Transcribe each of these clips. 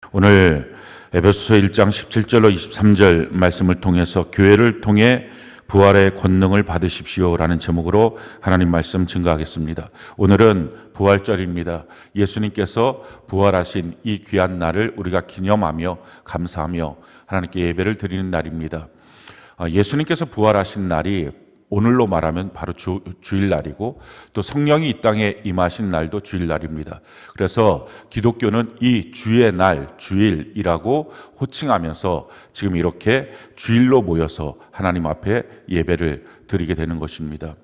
오늘 에베소서 1장 17절로 23절 말씀을 통해서 교회를 통해 부활의 권능을 받으십시오라는 제목으로 하나님 말씀 증거하겠습니다. 오늘은 부활절입니다. 예수님께서 부활하신 이 귀한 날을 우리가 기념하며 감사하며 하나님께 예배를 드리는 날입니다. 예수님께서 부활하신 날이 오늘로 말하면 바로 주일날이고 또 성령이 이 땅에 임하신 날도 주일날입니다. 그래서 기독교는 이 주의 날, 주일이라고 호칭하면서 지금 이렇게 주일로 모여서 하나님 앞에 예배를 드리게 되는 것입니다.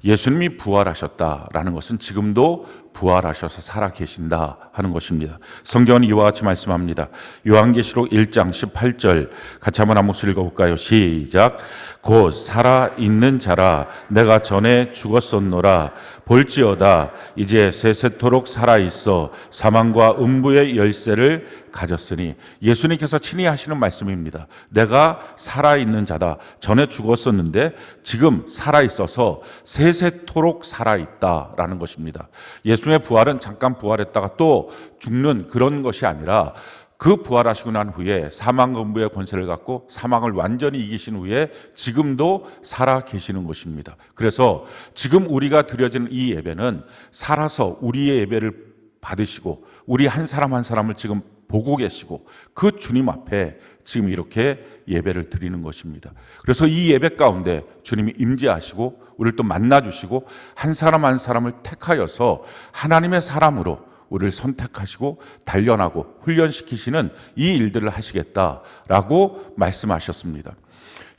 예수님이 부활하셨다라는 것은 지금도 부활하셔서 살아계신다 하는 것입니다. 성경은 이와 같이 말씀합니다. 요한계시록 1장 18절 같이 한번 한 목소리 읽어볼까요? 시작. 곧 살아있는 자라 내가 전에 죽었었노라 볼지어다 이제 세세토록 살아있어 사망과 음부의 열쇠를 가졌으니, 예수님께서 친히 하시는 말씀입니다. 내가 살아있는 자다. 전에 죽었었는데 지금 살아있어서 세세토록 살아있다라는 것입니다. 예수님의 부활은 잠깐 부활했다가 또 죽는 그런 것이 아니라 그 부활하시고 난 후에 사망과 음부의 권세를 갖고 사망을 완전히 이기신 후에 지금도 살아 계시는 것입니다. 그래서 지금 우리가 드려지는 이 예배는 살아서 우리의 예배를 받으시고 우리 한 사람 한 사람을 지금 보고 계시고 그 주님 앞에 지금 이렇게 예배를 드리는 것입니다. 그래서 이 예배 가운데 주님이 임재하시고 우리를 또 만나주시고 한 사람 한 사람을 택하여서 하나님의 사람으로 우리를 선택하시고 단련하고 훈련시키시는 이 일들을 하시겠다라고 말씀하셨습니다.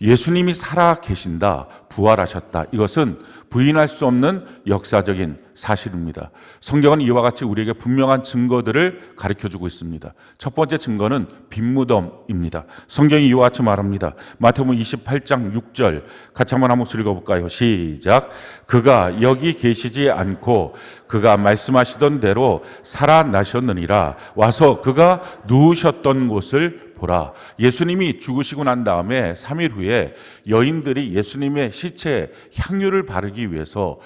예수님이 살아 계신다, 부활하셨다. 이것은 부인할 수 없는 역사적인 사실입니다. 성경은 이와 같이 우리에게 분명한 증거들을 가르쳐주고 있습니다. 첫 번째 증거는 빈무덤입니다. 성경이 이와 같이 말합니다. 마태복음 28장 6절 같이 한번 한 목소리 읽어볼까요? 시작. 그가 여기 계시지 않고 그가 말씀하시던 대로 살아나셨느니라. 와서 그가 누우셨던 곳을 보라. 예수님이 죽으시고 난 다음에 3일 후에 여인들이 예수님의 시체에 향유를 바르기 위해서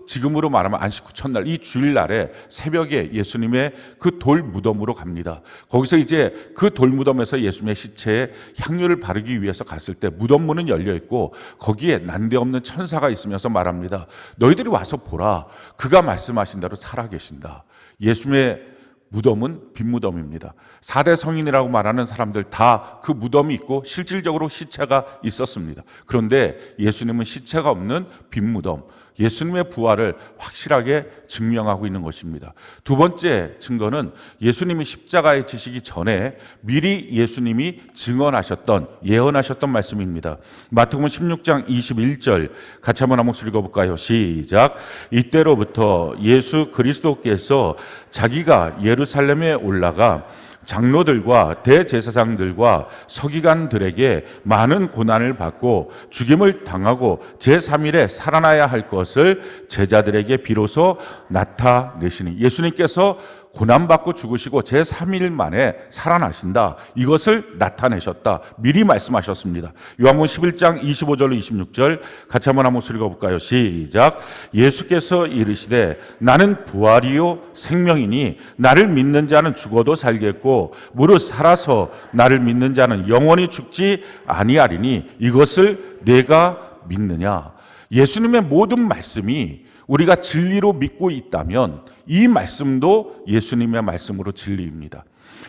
지금으로 말하면 안식 후 첫날 이 주일날에 새벽에 예수님의 그 돌 무덤으로 갑니다. 거기서 이제 그 돌 무덤에서 예수님의 시체에 향유를 바르기 위해서 갔을 때 무덤 문은 열려 있고 거기에 난데없는 천사가 있으면서 말합니다. 너희들이 와서 보라. 그가 말씀하신 대로 살아계신다. 예수님의 무덤은 빈 무덤입니다. 4대 성인이라고 말하는 사람들 다 그 무덤이 있고 실질적으로 시체가 있었습니다. 그런데 예수님은 시체가 없는 빈 무덤, 예수님의 부활을 확실하게 증명하고 있는 것입니다. 두 번째 증거는 예수님이 십자가에 지시기 전에 미리 예수님이 증언하셨던, 예언하셨던 말씀입니다. 마태복음 16장 21절 같이 한번 한 목소리 읽어볼까요? 시작. 이때로부터 예수 그리스도께서 자기가 예루살렘에 올라가 장로들과 대제사장들과 서기관들에게 많은 고난을 받고 죽임을 당하고 제3일에 살아나야 할 것을 제자들에게 비로소 나타내시니, 예수님께서 고난받고 죽으시고 제3일 만에 살아나신다. 이것을 나타내셨다. 미리 말씀하셨습니다. 요한복음 11장 25절로 26절 같이 한번 한 목소리 읽어볼까요? 시작. 예수께서 이르시되 나는 부활이요 생명이니 나를 믿는 자는 죽어도 살겠고 무릇 살아서 나를 믿는 자는 영원히 죽지 아니하리니 이것을 내가 믿느냐. 예수님의 모든 말씀이 우리가 진리로 믿고 있다면 이 말씀도 예수님의 말씀으로 진리입니다.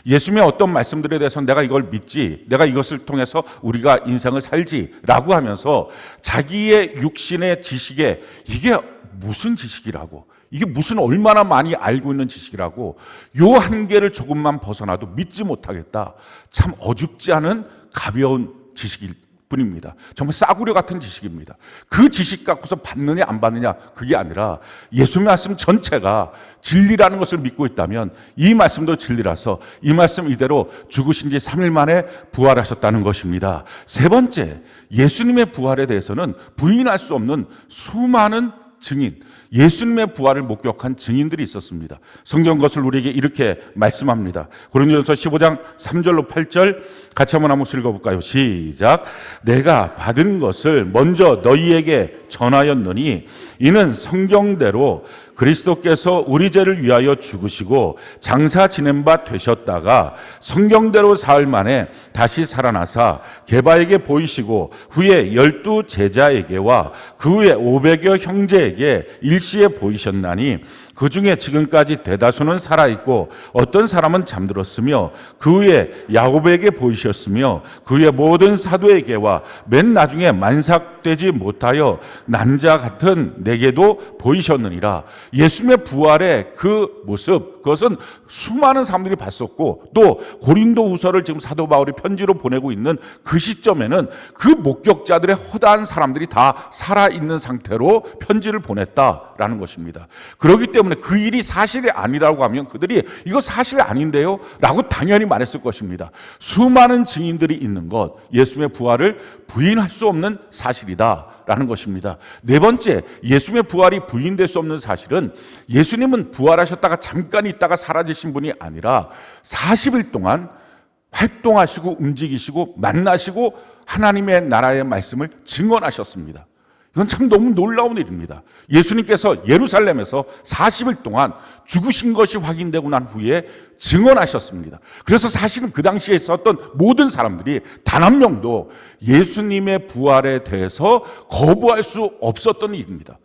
예수님의 어떤 말씀들에 대해서는 내가 이걸 믿지, 내가 이것을 통해서 우리가 인생을 살지라고 하면서 자기의 육신의 지식에 이게 무슨 지식이라고, 이게 무슨 얼마나 많이 알고 있는 지식이라고 요 한계를 조금만 벗어나도 믿지 못하겠다. 참 어줍지 않은 가벼운 지식일 뿐입니다. 정말 싸구려 같은 지식입니다. 그 지식 갖고서 받느냐 안 받느냐 그게 아니라 예수님의 말씀 전체가 진리라는 것을 믿고 있다면 이 말씀도 진리라서 이 말씀 이대로 죽으신 지 3일 만에 부활하셨다는 것입니다. 세 번째, 예수님의 부활에 대해서는 부인할 수 없는 수많은 증인, 예수님의 부활을 목격한 증인들이 있었습니다. 성경 것을 우리에게 이렇게 말씀합니다. 고린도전서 15장 3절로 8절 같이 한번 읽어볼까요? 시작. 내가 받은 것을 먼저 너희에게 전하였느니 이는 성경대로 그리스도께서 우리 죄를 위하여 죽으시고 장사 지낸 바 되셨다가 성경대로 사흘 만에 다시 살아나사 게바에게 보이시고 후에 12 제자에게와 그 후에 500여 형제에게 일시에 보이셨나니 그 중에 지금까지 대다수는 살아있고 어떤 사람은 잠들었으며 그 후에 야곱에게 보이셨으며 그 후에 모든 사도에게와 맨 나중에 만삭되지 못하여 난 자 같은 내게도 보이셨느니라. 예수님의 부활의 그 모습, 그것은 수많은 사람들이 봤었고 또 고린도후서를 지금 사도 바울이 편지로 보내고 있는 그 시점에는 그 목격자들의 허다한 사람들이 다 살아있는 상태로 편지를 보냈다라는 것입니다. 그렇기 때문에 그 일이 사실이 아니라고 하면 그들이 이거 사실 아닌데요? 라고 당연히 말했을 것입니다. 수많은 증인들이 있는 것, 예수님의 부활을 부인할 수 없는 사실이다 라는 것입니다. 네 번째, 예수님의 부활이 부인될 수 없는 사실은 예수님은 부활하셨다가 잠깐 있다가 사라지신 분이 아니라 40일 동안 활동하시고 움직이시고 만나시고 하나님의 나라의 말씀을 증언하셨습니다. 이건 참 너무 놀라운 일입니다. 예수님께서 예루살렘에서 40일 동안 죽으신 것이 확인되고 난 후에 증언하셨습니다. 그래서 사실은 그 당시에 있었던 모든 사람들이 단 한 명도 예수님의 부활에 대해서 거부할 수 없었던 일입니다.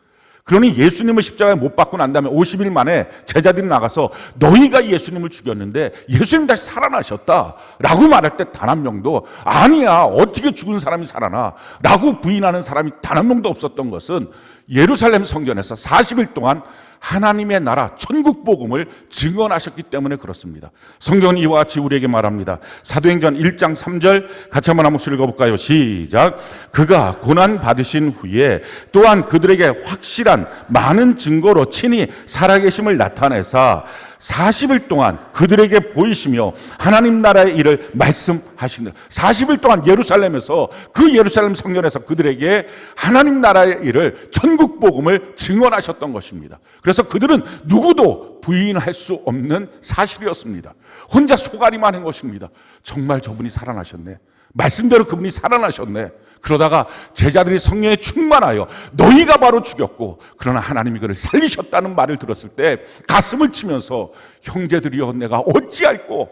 그러니 예수님을 십자가에 못 박고 난 다음에 50일 만에 제자들이 나가서 너희가 예수님을 죽였는데 예수님 다시 살아나셨다 라고 말할 때 단 한 명도 아니야, 어떻게 죽은 사람이 살아나 라고 부인하는 사람이 단 한 명도 없었던 것은 예루살렘 성전에서 40일 동안 하나님의 나라 천국 복음을 증언하셨기 때문에 그렇습니다. 성경은 이와 같이 우리에게 말합니다. 사도행전 1장 3절 같이 한번 목소리 읽어볼까요? 시작. 그가 고난 받으신 후에 또한 그들에게 확실한 많은 증거로 친히 살아계심을 나타내사 40일 동안 그들에게 보이시며 하나님 나라의 일을 말씀하시는 40일 동안 예루살렘에서 그 예루살렘 성전에서 그들에게 하나님 나라의 일을 천국 복음을 증언하셨던 것입니다. 그래서 그들은 누구도 부인할 수 없는 사실이었습니다. 혼자 속앓이만 한 것입니다. 정말 저분이 살아나셨네. 말씀대로 그분이 살아나셨네. 그러다가 제자들이 성령에 충만하여 너희가 바로 죽였고 그러나 하나님이 그를 살리셨다는 말을 들었을 때 가슴을 치면서 형제들이여 내가 어찌할꼬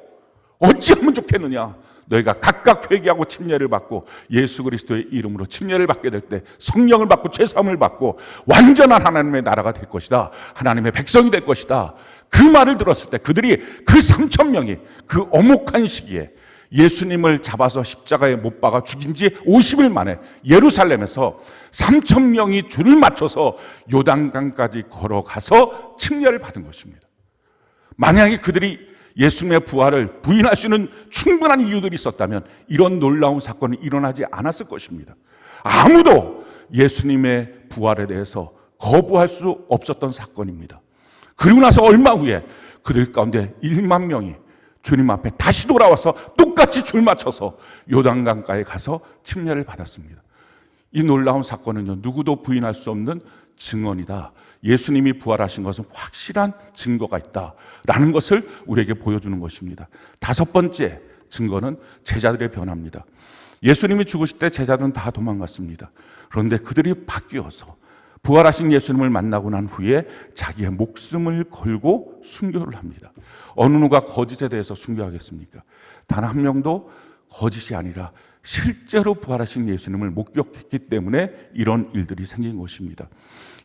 어찌하면 좋겠느냐. 너희가 각각 회개하고 침례를 받고 예수 그리스도의 이름으로 침례를 받게 될 때 성령을 받고 죄사함을 받고 완전한 하나님의 나라가 될 것이다. 하나님의 백성이 될 것이다. 그 말을 들었을 때 그들이 그 3,000명이 그 엄혹한 시기에 예수님을 잡아서 십자가에 못 박아 죽인 지 50일 만에 예루살렘에서 3,000명이 줄을 맞춰서 요단강까지 걸어가서 침례를 받은 것입니다. 만약에 그들이 예수님의 부활을 부인할 수 있는 충분한 이유들이 있었다면 이런 놀라운 사건은 일어나지 않았을 것입니다. 아무도 예수님의 부활에 대해서 거부할 수 없었던 사건입니다. 그리고 나서 얼마 후에 그들 가운데 1만 명이 주님 앞에 다시 돌아와서 똑같이 줄 맞춰서 요단강가에 가서 침례를 받았습니다. 이 놀라운 사건은요, 누구도 부인할 수 없는 증언이다. 예수님이 부활하신 것은 확실한 증거가 있다라는 것을 우리에게 보여주는 것입니다. 다섯 번째 증거는 제자들의 변화입니다. 예수님이 죽으실 때 제자들은 다 도망갔습니다. 그런데 그들이 바뀌어서 부활하신 예수님을 만나고 난 후에 자기의 목숨을 걸고 순교를 합니다. 어느 누가 거짓에 대해서 순교하겠습니까? 단 한 명도 거짓이 아니라 실제로 부활하신 예수님을 목격했기 때문에 이런 일들이 생긴 것입니다.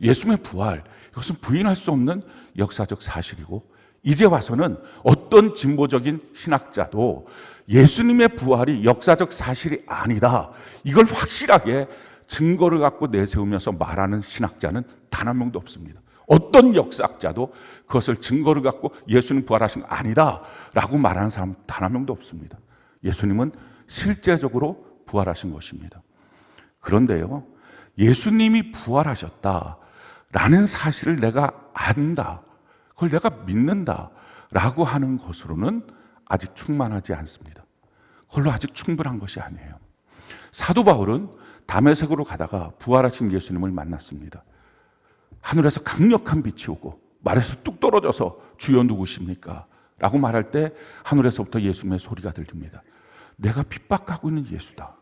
예수님의 부활, 이것은 부인할 수 없는 역사적 사실이고 이제 와서는 어떤 진보적인 신학자도 예수님의 부활이 역사적 사실이 아니다. 이걸 확실하게 증거를 갖고 내세우면서 말하는 신학자는 단 한 명도 없습니다. 어떤 역사학자도 그것을 증거를 갖고 예수님 부활하신 거 아니다 라고 말하는 사람 단 한 명도 없습니다. 예수님은 실제적으로 부활하신 것입니다. 그런데요, 예수님이 부활하셨다라는 사실을 내가 안다, 그걸 내가 믿는다라고 하는 것으로는 아직 충만하지 않습니다. 그걸로 아직 충분한 것이 아니에요. 사도 바울은 다메섹으로 가다가 부활하신 예수님을 만났습니다. 하늘에서 강력한 빛이 오고 말에서 뚝 떨어져서 주여 누구십니까? 라고 말할 때 하늘에서부터 예수님의 소리가 들립니다. 내가 핍박하고 있는 예수다.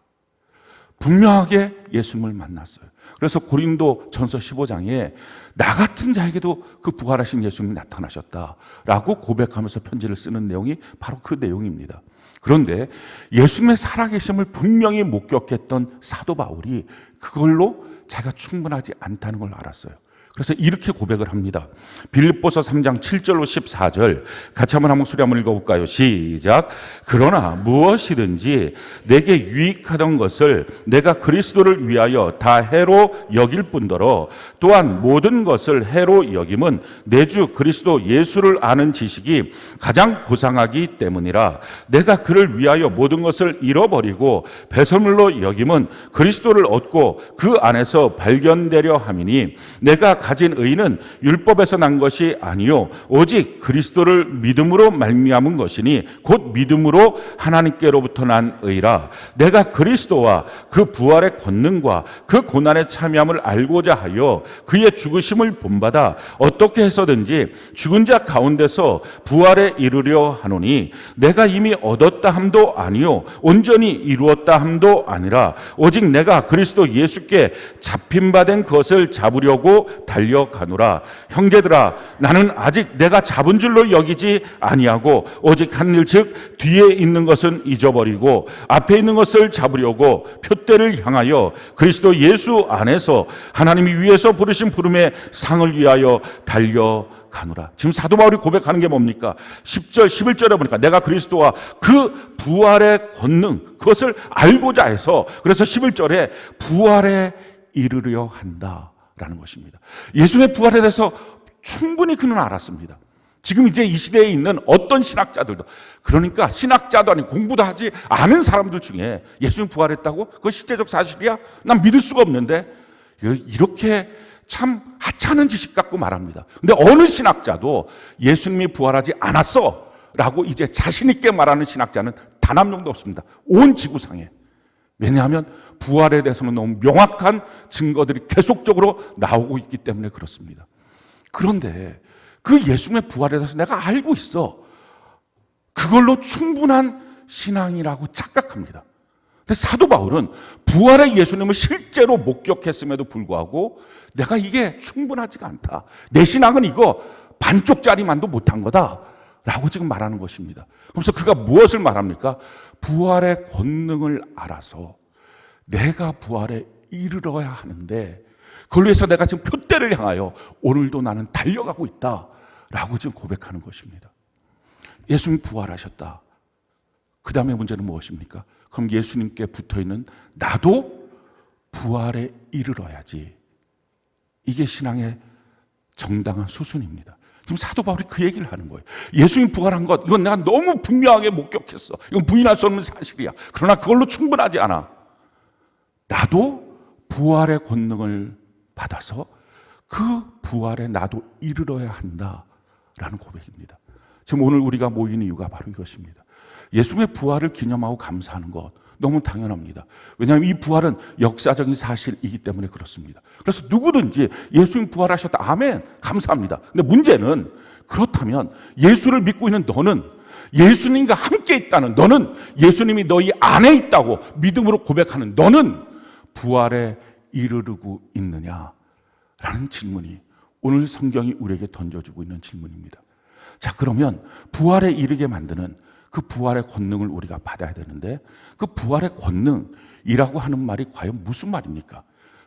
분명하게 예수님을 만났어요. 그래서 고린도 전서 15장에 나 같은 자에게도 그 부활하신 예수님이 나타나셨다라고 고백하면서 편지를 쓰는 내용이 바로 그 내용입니다. 그런데 예수님의 살아계심을 분명히 목격했던 사도 바울이 그걸로 자기가 충분하지 않다는 걸 알았어요. 그래서 이렇게 고백을 합니다. 빌립보서 3장 7절로 14절 같이 한번 목소리 한번 읽어볼까요? 시작. 그러나 무엇이든지 내게 유익하던 것을 내가 그리스도를 위하여 다 해로 여길 뿐더러 또한 모든 것을 해로 여김은 내 주 그리스도 예수를 아는 지식이 가장 고상하기 때문이라. 내가 그를 위하여 모든 것을 잃어버리고 배설물로 여김은 그리스도를 얻고 그 안에서 발견되려 함이니 내가 가진 의는 율법에서 난 것이 아니요 오직 그리스도를 믿음으로 말미암은 것이니 곧 믿음으로 하나님께로부터 난 의라. 내가 그리스도와 그 부활의 권능과 그 고난에 참여함을 알고자 하여 그의 죽으심을 본받아 어떻게 해서든지 죽은 자 가운데서 부활에 이르려 하노니 내가 이미 얻었다 함도 아니요 온전히 이루었다 함도 아니라 오직 내가 그리스도 예수께 잡힌 바 된 것을 잡으려고 달려가노라. 형제들아 나는 아직 내가 잡은 줄로 여기지 아니하고 오직 한 일 즉 뒤에 있는 것은 잊어버리고 앞에 있는 것을 잡으려고 표대를 향하여 그리스도 예수 안에서 하나님이 위에서 부르신 부름의 상을 위하여 달려가노라. 지금 사도 바울이 고백하는 게 뭡니까? 10절 11절에 보니까 내가 그리스도와 그 부활의 권능 그것을 알고자 해서 그래서 11절에 부활에 이르려 한다 라는 것입니다. 예수님의 부활에 대해서 충분히 그는 알았습니다. 지금 이제 이 시대에 있는 어떤 신학자들도 그러니까 신학자도 아니고 공부도 하지 않은 사람들 중에 예수님 부활했다고? 그거 실제적 사실이야? 난 믿을 수가 없는데 이렇게 참 하찮은 지식 갖고 말합니다. 근데 어느 신학자도 예수님이 부활하지 않았어 라고 이제 자신 있게 말하는 신학자는 단 한 명도 없습니다. 온 지구상에. 왜냐하면 부활에 대해서는 너무 명확한 증거들이 계속적으로 나오고 있기 때문에 그렇습니다. 그런데 그 예수님의 부활에 대해서 내가 알고 있어. 그걸로 충분한 신앙이라고 착각합니다. 근데 사도 바울은 부활의 예수님을 실제로 목격했음에도 불구하고 내가 이게 충분하지가 않다. 내 신앙은 이거 반쪽짜리만도 못한 거다. 라고 지금 말하는 것입니다. 그래서 그가 무엇을 말합니까? 부활의 권능을 알아서 내가 부활에 이르러야 하는데 그걸 위해서 내가 지금 표대를 향하여 오늘도 나는 달려가고 있다라고 지금 고백하는 것입니다. 예수님 부활하셨다. 그 다음에 문제는 무엇입니까? 그럼 예수님께 붙어있는 나도 부활에 이르러야지. 이게 신앙의 정당한 수순입니다. 지금 사도 바울이 그 얘기를 하는 거예요. 예수님 부활한 것 이건 내가 너무 분명하게 목격했어. 이건 부인할 수 없는 사실이야. 그러나 그걸로 충분하지 않아. 나도 부활의 권능을 받아서 그 부활에 나도 이르러야 한다라는 고백입니다. 지금 오늘 우리가 모인 이유가 바로 이것입니다. 예수님의 부활을 기념하고 감사하는 것 너무 당연합니다. 왜냐하면 이 부활은 역사적인 사실이기 때문에 그렇습니다. 그래서 누구든지 예수님 부활하셨다. 아멘. 감사합니다. 근데 문제는 그렇다면 예수를 믿고 있는 너는 예수님과 함께 있다는 너는 예수님이 너희 안에 있다고 믿음으로 고백하는 너는 부활에 이르르고 있느냐라는 질문이 오늘 성경이 우리에게 던져주고 있는 질문입니다. 자, 그러면 부활에 이르게 만드는 그 부활의 권능을 우리가 받아야 되는데 그 부활의 권능이라고 하는 말이 과연 무슨 말입니까?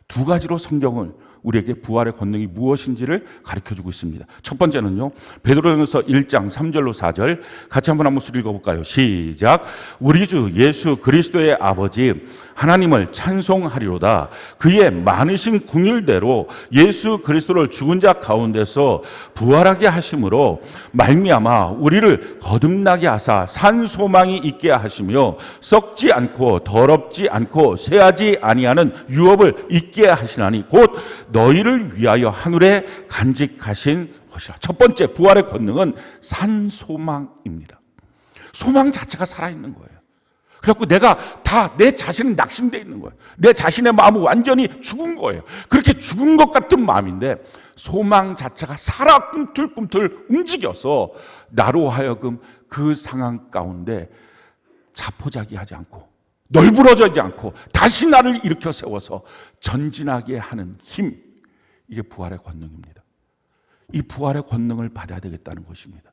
두 가지로 성경은 우리에게 부활의 권능이 무엇인지를 가르쳐주고 있습니다. 첫 번째는요, 베드로전서 1장 3절로 4절 같이 한번 읽어볼까요? 시작. 우리 주 예수 그리스도의 아버지 하나님을 찬송하리로다. 그의 많으신 긍휼대로 예수 그리스도를 죽은 자 가운데서 부활하게 하심으로 말미암아 우리를 거듭나게 하사 산 소망이 있게 하시며 썩지 않고 더럽지 않고 쇠하지 아니하는 유업을 있게 하시나니 곧 너희를 위하여 하늘에 간직하신 것이라. 첫 번째 부활의 권능은 산 소망입니다. 소망 자체가 살아있는 거예요. 그래갖고 내가 다 내 자신은 낙심되어 있는 거예요. 내 자신의 마음은 완전히 죽은 거예요. 그렇게 죽은 것 같은 마음인데 소망 자체가 살아 꿈틀꿈틀 움직여서 나로 하여금 그 상황 가운데 자포자기하지 않고 널브러지지 않고 다시 나를 일으켜 세워서 전진하게 하는 힘, 이게 부활의 권능입니다. 이 부활의 권능을 받아야 되겠다는 것입니다.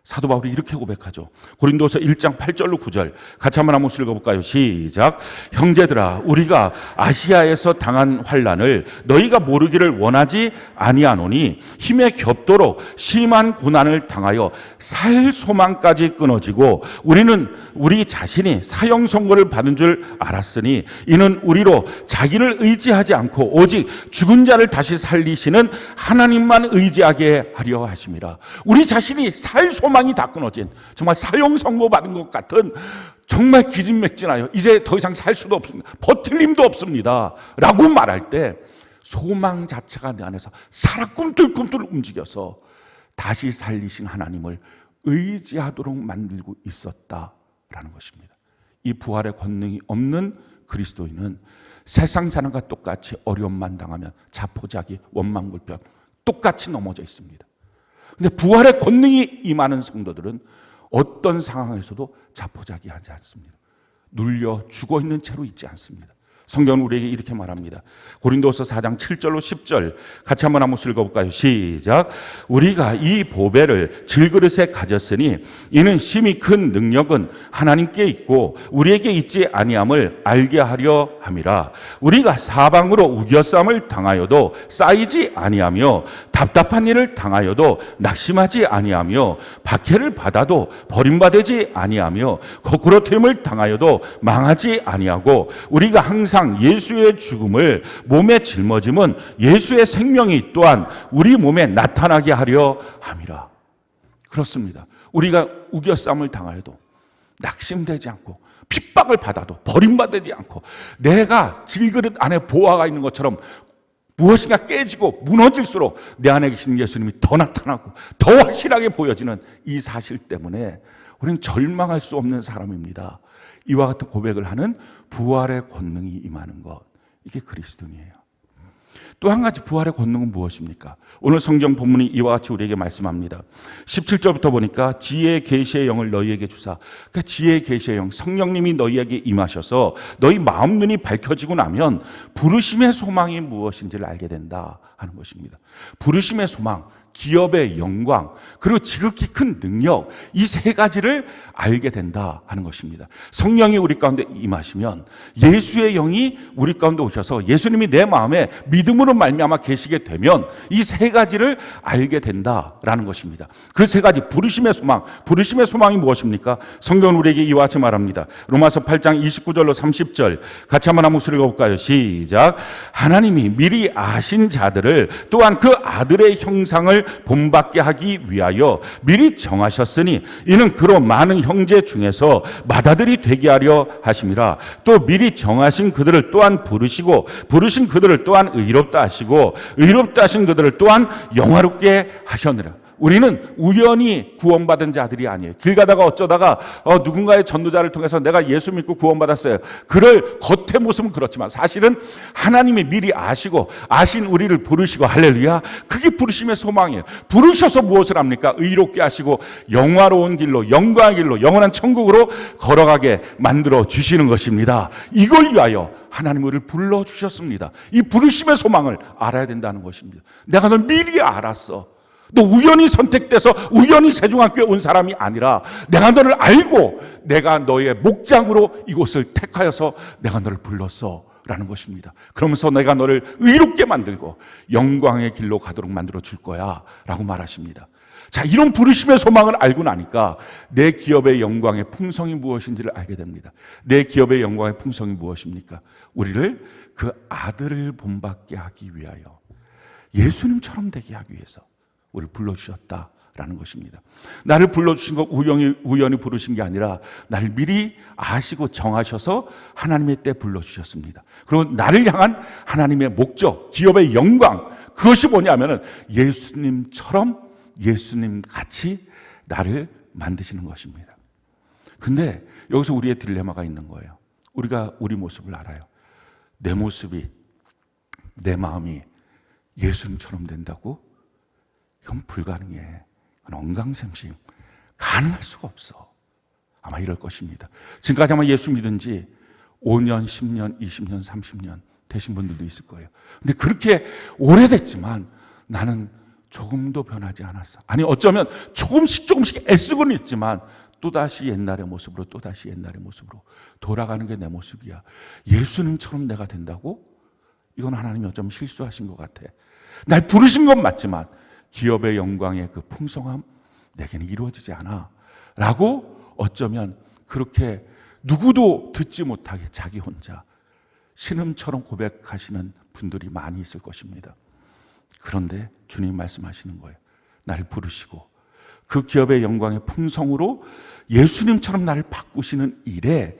사도 바울이 이렇게 고백하죠. 고린도서 1장 8절로 9절 같이 한번 읽어볼까요? 시작. 형제들아, 우리가 아시아에서 당한 환난을 너희가 모르기를 원하지 아니하노니 힘에 겹도록 심한 고난을 당하여 살 소망까지 끊어지고 우리는 우리 자신이 사형 선고를 받은 줄 알았으니 이는 우리로 자기를 의지하지 않고 오직 죽은 자를 다시 살리시는 하나님만 의지하게 하려 하심이라. 우리 자신이 살 소망이 다 끊어진, 정말 사형 선고 받은 것 같은, 정말 기진맥진하여 이제 더 이상 살 수도 없습니다, 버틸 힘도 없습니다 라고 말할 때 소망 자체가 내 안에서 살아 꿈틀꿈틀 움직여서 다시 살리신 하나님을 의지하도록 만들고 있었다라는 것입니다. 이 부활의 권능이 없는 그리스도인은 세상 사람과 똑같이 어려움만 당하면 자포자기, 원망불평, 똑같이 넘어져 있습니다. 근데 부활의 권능이 임하는 성도들은 어떤 상황에서도 자포자기하지 않습니다. 눌려 죽어있는 채로 있지 않습니다. 성경은 우리에게 이렇게 말합니다. 고린도서 4장 7절로 10절 같이 한번 읽어볼까요? 시작. 우리가 이 보배를 질그릇에 가졌으니 이는 심히 큰 능력은 하나님께 있고 우리에게 있지 아니함을 알게 하려 함이라. 우리가 사방으로 우겨쌈을 당하여도 쌓이지 아니하며 답답한 일을 당하여도 낙심하지 아니하며 박해를 받아도 버림받지 아니하며 거꾸로 됨을 당하여도 망하지 아니하고 우리가 항상 예수의 죽음을 몸에 짊어짐은 예수의 생명이 또한 우리 몸에 나타나게 하려 함이라. 그렇습니다. 우리가 우겨쌈을 당하여도 낙심되지 않고 핍박을 받아도 버림받지 않고 내가 질그릇 안에 보화가 있는 것처럼 무엇인가 깨지고 무너질수록 내 안에 계신 예수님이 더 나타나고 더 확실하게 보여지는 이 사실 때문에 우리는 절망할 수 없는 사람입니다. 이와 같은 고백을 하는 부활의 권능이 임하는 것, 이게 그리스도인이에요. 또 한 가지 부활의 권능은 무엇입니까? 오늘 성경 본문이 이와 같이 우리에게 말씀합니다. 17절부터 보니까 지혜의 계시의 영을 너희에게 주사, 그러니까 지혜의 계시의 영, 성령님이 너희에게 임하셔서 너희 마음 눈이 밝혀지고 나면 부르심의 소망이 무엇인지를 알게 된다 하는 것입니다. 부르심의 소망, 기업의 영광, 그리고 지극히 큰 능력, 이 세 가지를 알게 된다 하는 것입니다. 성령이 우리 가운데 임하시면 예수의 영이 우리 가운데 오셔서 예수님이 내 마음에 믿음으로 말미암아 계시게 되면 이 세 가지를 알게 된다라는 것입니다. 그 세 가지, 부르심의 소망, 부르심의 소망이 무엇입니까? 성경은 우리에게 이와 같이 말합니다. 로마서 8장 29절로 30절 같이 한번 읽어볼까요? 시작. 하나님이 미리 아신 자들을 또한 그 아들의 형상을 본받게 하기 위하여 미리 정하셨으니 이는 그로 많은 형제 중에서 맏아들이 되게 하려 하심이라. 또 미리 정하신 그들을 또한 부르시고 부르신 그들을 또한 의롭다 하시고 의롭다 하신 그들을 또한 영화롭게 하셨느라. 우리는 우연히 구원받은 자들이 아니에요. 길 가다가 어쩌다가 누군가의 전도자를 통해서 내가 예수 믿고 구원받았어요. 그럴 겉의 모습은 그렇지만 사실은 하나님이 미리 아시고 아신 우리를 부르시고, 할렐루야, 그게 부르심의 소망이에요. 부르셔서 무엇을 합니까? 의롭게 하시고 영화로운 길로, 영광의 길로, 영원한 천국으로 걸어가게 만들어 주시는 것입니다. 이걸 위하여 하나님 우리를 불러주셨습니다. 이 부르심의 소망을 알아야 된다는 것입니다. 내가 널 미리 알았어. 너 우연히 선택돼서 우연히 세종학교에 온 사람이 아니라 내가 너를 알고 내가 너의 목장으로 이곳을 택하여서 내가 너를 불렀어 라는 것입니다. 그러면서 내가 너를 의롭게 만들고 영광의 길로 가도록 만들어 줄 거야 라고 말하십니다. 자, 이런 부르심의 소망을 알고 나니까 내 기업의 영광의 풍성이 무엇인지를 알게 됩니다. 내 기업의 영광의 풍성이 무엇입니까? 우리를 그 아들을 본받게 하기 위하여, 예수님처럼 되게 하기 위해서 우리를 불러주셨다라는 것입니다. 나를 불러주신 거 우연히 부르신 게 아니라 나를 미리 아시고 정하셔서 하나님의 때 불러주셨습니다. 그리고 나를 향한 하나님의 목적, 기업의 영광, 그것이 뭐냐면은 예수님처럼, 예수님 같이 나를 만드시는 것입니다. 근데 여기서 우리의 딜레마가 있는 거예요. 우리가 우리 모습을 알아요. 내 모습이, 내 마음이 예수님처럼 된다고? 이건 불가능해. 이건 엉강생심. 가능할 수가 없어. 아마 이럴 것입니다. 지금까지 아마 예수 믿은 지 5년, 10년, 20년, 30년 되신 분들도 있을 거예요. 근데 그렇게 오래됐지만 나는 조금도 변하지 않았어. 아니 어쩌면 조금씩 애쓰고는 있지만 또다시 옛날의 모습으로 또다시 옛날의 모습으로 돌아가는 게 내 모습이야. 예수님처럼 내가 된다고? 이건 하나님이 어쩌면 실수하신 것 같아. 날 부르신 건 맞지만 기업의 영광의 그 풍성함 내게는 이루어지지 않아 라고 어쩌면 그렇게 누구도 듣지 못하게 자기 혼자 신음처럼 고백하시는 분들이 많이 있을 것입니다. 그런데 주님 말씀하시는 거예요. 나를 부르시고 그 기업의 영광의 풍성으로 예수님처럼 나를 바꾸시는 일에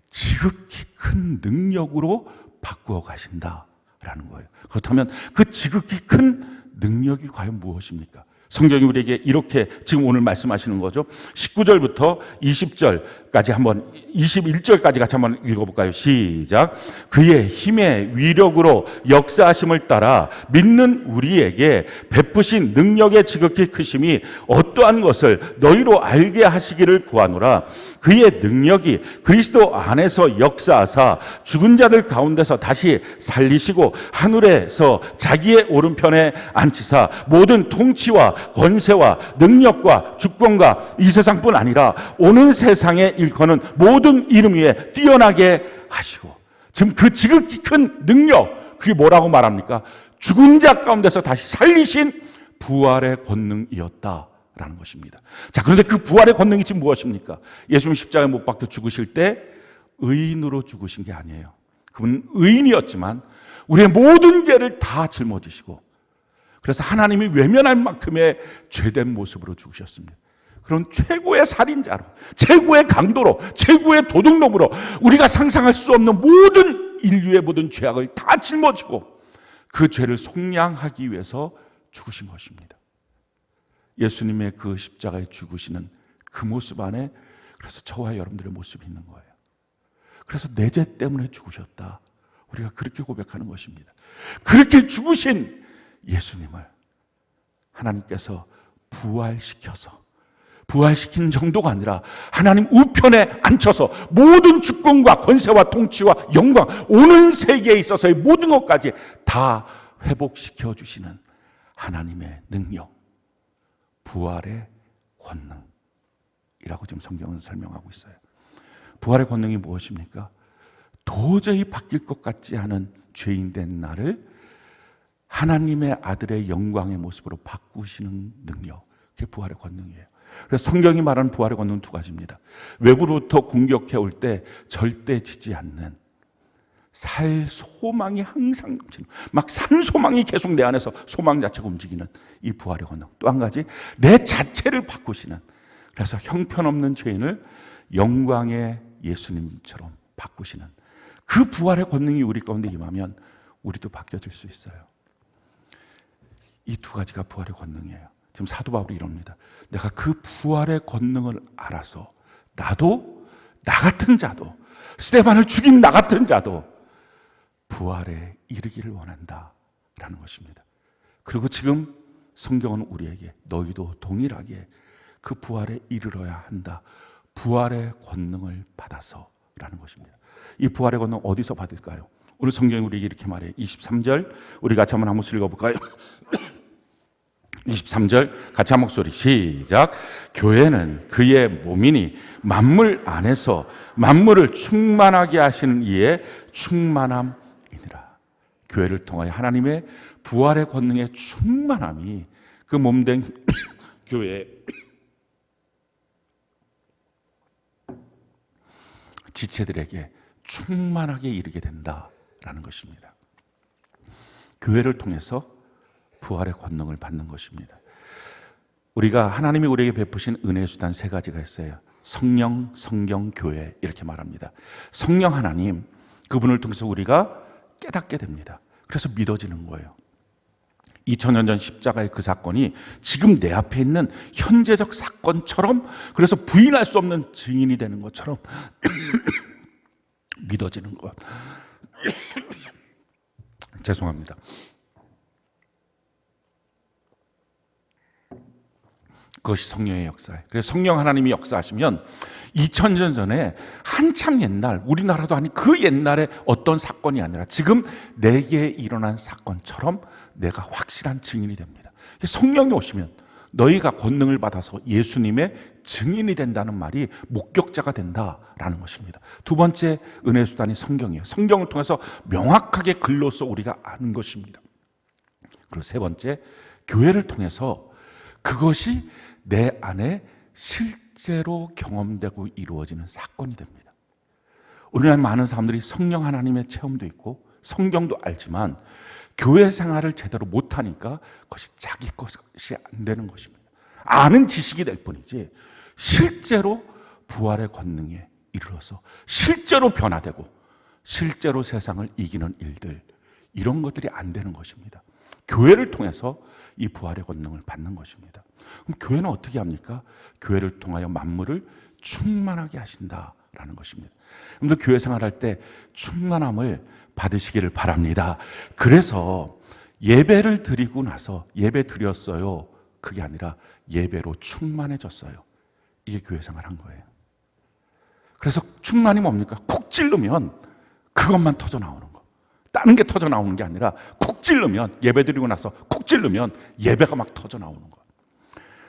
지극히 큰 능력으로 바꾸어 가신다라는 거예요. 그렇다면 그 지극히 큰 능력이 과연 무엇입니까? 성경이 우리에게 이렇게 지금 오늘 말씀하시는 거죠. 19절부터 20절까지 한번 21절까지 같이 한번 읽어볼까요? 시작. 그의 힘의 위력으로 역사하심을 따라 믿는 우리에게 베푸신 능력의 지극히 크심이 어떠한 것을 너희로 알게 하시기를 구하노라. 그의 능력이 그리스도 안에서 역사하사 죽은 자들 가운데서 다시 살리시고 하늘에서 자기의 오른편에 앉히사 모든 통치와 권세와 능력과 주권과 이 세상뿐 아니라 오는 세상에 일컫는 모든 이름 위에 뛰어나게 하시고, 지금 그 지극히 큰 능력, 그게 뭐라고 말합니까? 죽은 자 가운데서 다시 살리신 부활의 권능이었다라는 것입니다. 자, 그런데 그 부활의 권능이 지금 무엇입니까? 예수님 십자가에 못 박혀 죽으실 때 의인으로 죽으신 게 아니에요. 그분은 의인이었지만 우리의 모든 죄를 다 짊어지시고, 그래서 하나님이 외면할 만큼의 죄된 모습으로 죽으셨습니다. 그런 최고의 살인자로, 최고의 강도로, 최고의 도둑놈으로 우리가 상상할 수 없는 모든 인류의 모든 죄악을 다 짊어지고 그 죄를 속량하기 위해서 죽으신 것입니다. 예수님의 그 십자가에 죽으시는 그 모습 안에 그래서 저와 여러분들의 모습이 있는 거예요. 그래서 내 죄 때문에 죽으셨다. 우리가 그렇게 고백하는 것입니다. 그렇게 죽으신 예수님을 하나님께서 부활시킨 정도가 아니라 하나님 우편에 앉혀서 모든 주권과 권세와 통치와 영광, 오는 세계에 있어서의 모든 것까지 다 회복시켜 주시는 하나님의 능력, 부활의 권능이라고 지금 성경은 설명하고 있어요. 부활의 권능이 무엇입니까? 도저히 바뀔 것 같지 않은 죄인 된 나를 하나님의 아들의 영광의 모습으로 바꾸시는 능력, 그게 부활의 권능이에요. 그래서 성경이 말하는 부활의 권능은 두 가지입니다. 외부로부터 공격해 올 때 절대 지지 않는, 살 소망이 항상 넘치는, 막 산 소망이 계속 내 안에서 소망 자체가 움직이는 이 부활의 권능. 또 한 가지, 내 자체를 바꾸시는, 그래서 형편없는 죄인을 영광의 예수님처럼 바꾸시는 그 부활의 권능이 우리 가운데 임하면 우리도 바뀌어질 수 있어요. 이 두 가지가 부활의 권능이에요. 지금 사도 바울이 이럽니다. 내가 그 부활의 권능을 알아서 나도, 나 같은 자도, 스데반을 죽인 나 같은 자도 부활에 이르기를 원한다라는 것입니다. 그리고 지금 성경은 우리에게 너희도 동일하게 그 부활에 이르러야 한다. 부활의 권능을 받아서라는 것입니다. 이 부활의 권능 어디서 받을까요? 오늘 성경이 우리에게 이렇게 말해요. 23절 우리 같이 한번 읽어볼까요? 23절 같이 한 목소리 시작. 교회는 그의 몸이니 만물 안에서 만물을 충만하게 하시는 이의 충만함이니라. 교회를 통하여 하나님의 부활의 권능의 충만함이 그 몸된 교회의 지체들에게 충만하게 이르게 된다라는 것입니다. 교회를 통해서 부활의 권능을 받는 것입니다. 우리가 하나님이 우리에게 베푸신 은혜의 수단 세 가지가 있어요. 성령, 성경, 교회 이렇게 말합니다. 성령 하나님, 그분을 통해서 우리가 깨닫게 됩니다. 그래서 믿어지는 거예요. 2000년 전 십자가의 그 사건이 지금 내 앞에 있는 현재적 사건처럼, 그래서 부인할 수 없는 증인이 되는 것처럼 믿어지는 것. 죄송합니다. 그것이 성령의 역사예요. 그래서 성령 하나님이 역사하시면 2000년 전에 한참 옛날, 우리나라도 아닌 그 옛날에 어떤 사건이 아니라 지금 내게 일어난 사건처럼 내가 확실한 증인이 됩니다. 성령이 오시면 너희가 권능을 받아서 예수님의 증인이 된다는 말이 목격자가 된다라는 것입니다. 두 번째 은혜의 수단이 성경이에요. 성경을 통해서 명확하게 글로써 우리가 아는 것입니다. 그리고 세 번째, 교회를 통해서 그것이 내 안에 실제로 경험되고 이루어지는 사건이 됩니다. 오늘날 많은 사람들이 성령 하나님의 체험도 있고 성경도 알지만 교회 생활을 제대로 못하니까 그것이 자기 것이 안 되는 것입니다. 아는 지식이 될 뿐이지 실제로 부활의 권능에 이르러서 실제로 변화되고 실제로 세상을 이기는 일들, 이런 것들이 안 되는 것입니다. 교회를 통해서 이 부활의 권능을 받는 것입니다. 그럼 교회는 어떻게 합니까? 교회를 통하여 만물을 충만하게 하신다라는 것입니다. 여러분들 교회 생활할 때 충만함을 받으시기를 바랍니다. 그래서 예배를 드리고 나서 예배 드렸어요, 그게 아니라 예배로 충만해졌어요. 이게 교회 생활한 거예요. 그래서 충만이 뭡니까? 쿡 찌르면 그것만 터져 나오는 거. 다른 게 터져 나오는 게 아니라 쿡 찌르면, 예배 드리고 나서 쿡 찌르면 예배가 막 터져 나오는 거.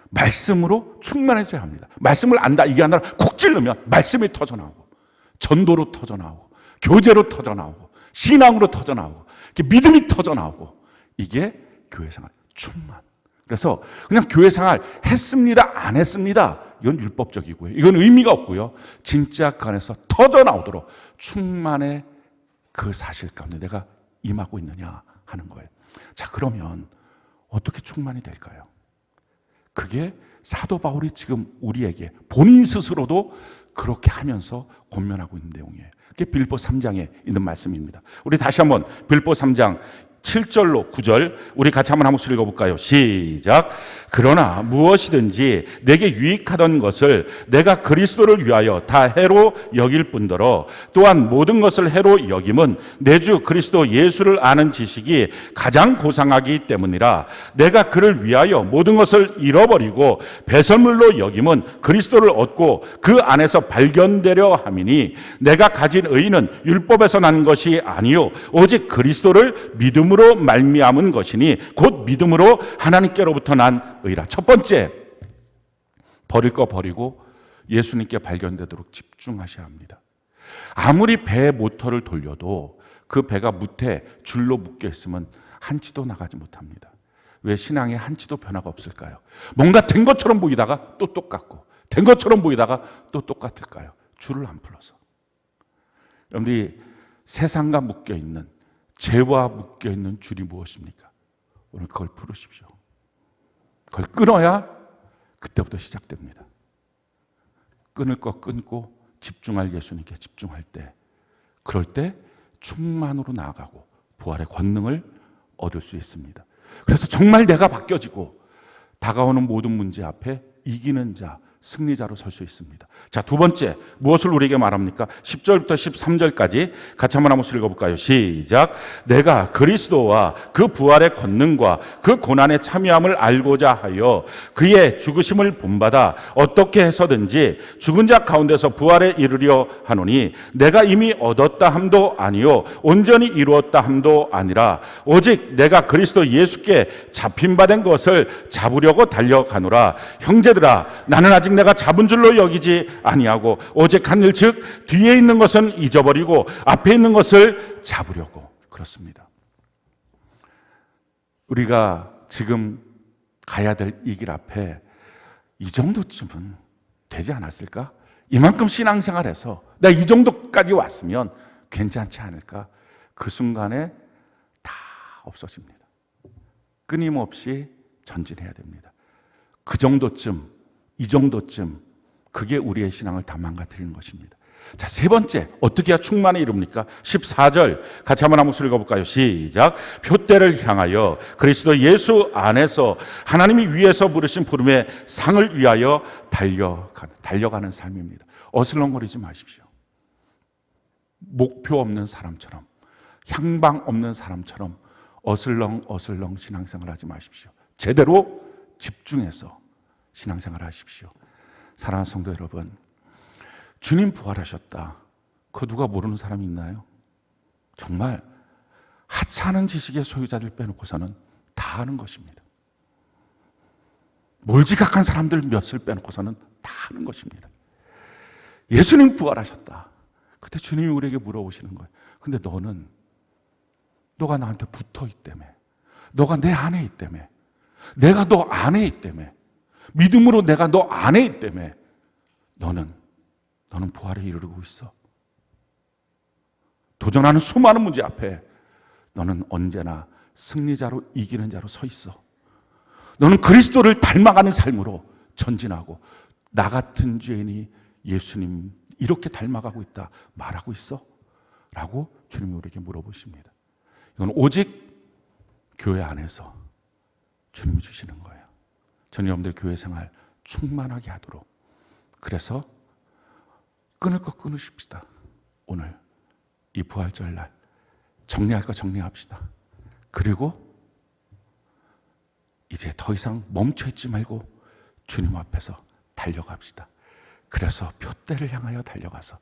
말씀으로 충만해져야 합니다. 말씀을 안다 이게 아니라 쿡 찌르면 말씀이 터져 나오고, 전도로 터져 나오고, 교제로 터져 나오고, 신앙으로 터져 나오고, 믿음이 터져 나오고, 이게 교회 생활 충만. 그래서 그냥 교회 생활 했습니다, 안 했습니다, 이건 율법적이고요. 이건 의미가 없고요. 진짜 그 안에서 터져 나오도록 충만의 그 사실 가운데 내가 임하고 있느냐 하는 거예요. 자, 그러면 어떻게 충만이 될까요? 그게 사도 바울이 지금 우리에게 본인 스스로도 그렇게 하면서 권면하고 있는 내용이에요. 그게 빌립보 3장에 있는 말씀입니다. 우리 다시 한번 빌립보 3장 7절로 9절 우리 같이 한번 읽어볼까요? 시작. 그러나 무엇이든지 내게 유익하던 것을 내가 그리스도를 위하여 다 해로 여길 뿐더러 또한 모든 것을 해로 여김은 내 주 그리스도 예수를 아는 지식이 가장 고상하기 때문이라. 내가 그를 위하여 모든 것을 잃어버리고 배설물로 여김은 그리스도를 얻고 그 안에서 발견되려 함이니 내가 가진 의는 율법에서 난 것이 아니요 오직 그리스도를 믿음으로 말미암은 것이니 곧 믿음으로 하나님께로부터 난 의라. 첫 번째, 버릴 거 버리고 예수님께 발견되도록 집중하셔야 합니다. 아무리 배의 모터를 돌려도 그 배가 무태 줄로 묶여 있으면 한 치도 나가지 못합니다. 왜 신앙에 한 치도 변화가 없을까요? 뭔가 된 것처럼 보이다가 또 똑같고 된 것처럼 보이다가 또 똑같을까요? 줄을 안 풀어서. 여러분들이 세상과 묶여 있는, 죄와 묶여 있는 줄이 무엇입니까? 오늘 그걸 풀으십시오. 그걸 끊어야 그때부터 시작됩니다. 끊을 거 끊고 집중할 예수님께 집중할 때, 그럴 때 충만으로 나아가고 부활의 권능을 얻을 수 있습니다. 그래서 정말 내가 바뀌어지고 다가오는 모든 문제 앞에 이기는 자, 승리자로 설 수 있습니다. 자, 두 번째, 무엇을 우리에게 말합니까? 10절부터 13절까지 같이 한번 읽어볼까요? 시작. 내가 그리스도와 그 부활의 권능과 그 고난의 참여함을 알고자 하여 그의 죽으심을 본받아 어떻게 해서든지 죽은 자 가운데서 부활에 이르려 하노니 내가 이미 얻었다 함도 아니요 온전히 이루었다 함도 아니라 오직 내가 그리스도 예수께 잡힌 바 된 것을 잡으려고 달려가노라. 형제들아, 나는 아직 내가 잡은 줄로 여기지 아니하고 오직 한 일 즉 뒤에 있는 것은 잊어버리고 앞에 있는 것을 잡으려고. 그렇습니다. 우리가 지금 가야 될 이 길 앞에 이 정도쯤은 되지 않았을까? 이만큼 신앙생활해서 내가 이 정도까지 왔으면 괜찮지 않을까? 그 순간에 다 없어집니다. 끊임없이 전진해야 됩니다. 그 정도쯤, 이 정도쯤, 그게 우리의 신앙을 다 망가뜨리는 것입니다. 자, 세 번째, 어떻게 해야 충만에 이릅니까? 14절 같이 한번 읽어볼까요? 시작. 표대를 향하여 그리스도 예수 안에서 하나님이 위에서 부르신 부름의 상을 위하여 달려가는 삶입니다. 어슬렁거리지 마십시오. 목표 없는 사람처럼, 향방 없는 사람처럼 어슬렁 신앙생활 하지 마십시오. 제대로 집중해서 신앙생활 하십시오. 사랑하는 성도 여러분, 주님 부활하셨다. 그거 누가 모르는 사람이 있나요? 정말 하찮은 지식의 소유자들 빼놓고서는 다 아는 것입니다. 몰지각한 사람들 몇을 빼놓고서는 다 아는 것입니다. 예수님 부활하셨다. 그때 주님이 우리에게 물어보시는 거예요. 근데 너가 나한테 붙어있기 때문에, 너가 내 안에 있기 때문에, 내가 너 안에 있기 때문에, 믿음으로 내가 너 안에 있기 때문에 너는 부활에 이르르고 있어. 도전하는 수많은 문제 앞에 너는 언제나 승리자로, 이기는 자로 서 있어. 너는 그리스도를 닮아가는 삶으로 전진하고, 나 같은 죄인이 예수님 이렇게 닮아가고 있다 말하고 있어? 라고 주님이 우리에게 물어보십니다. 이건 오직 교회 안에서 주님이 주시는 거예요. 저는 여러분들 교회 생활 충만하게 하도록, 그래서 끊을 거 끊으십시다. 오늘 이 부활절 날 정리할 거 정리합시다. 그리고 이제 더 이상 멈춰있지 말고 주님 앞에서 달려갑시다. 그래서 표대를 향하여 달려가서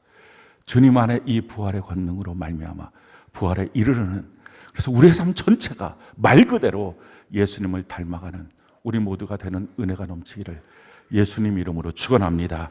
주님 안에 이 부활의 권능으로 말미암아 부활에 이르르는, 그래서 우리의 삶 전체가 말 그대로 예수님을 닮아가는 우리 모두가 되는 은혜가 넘치기를 예수님 이름으로 축원합니다.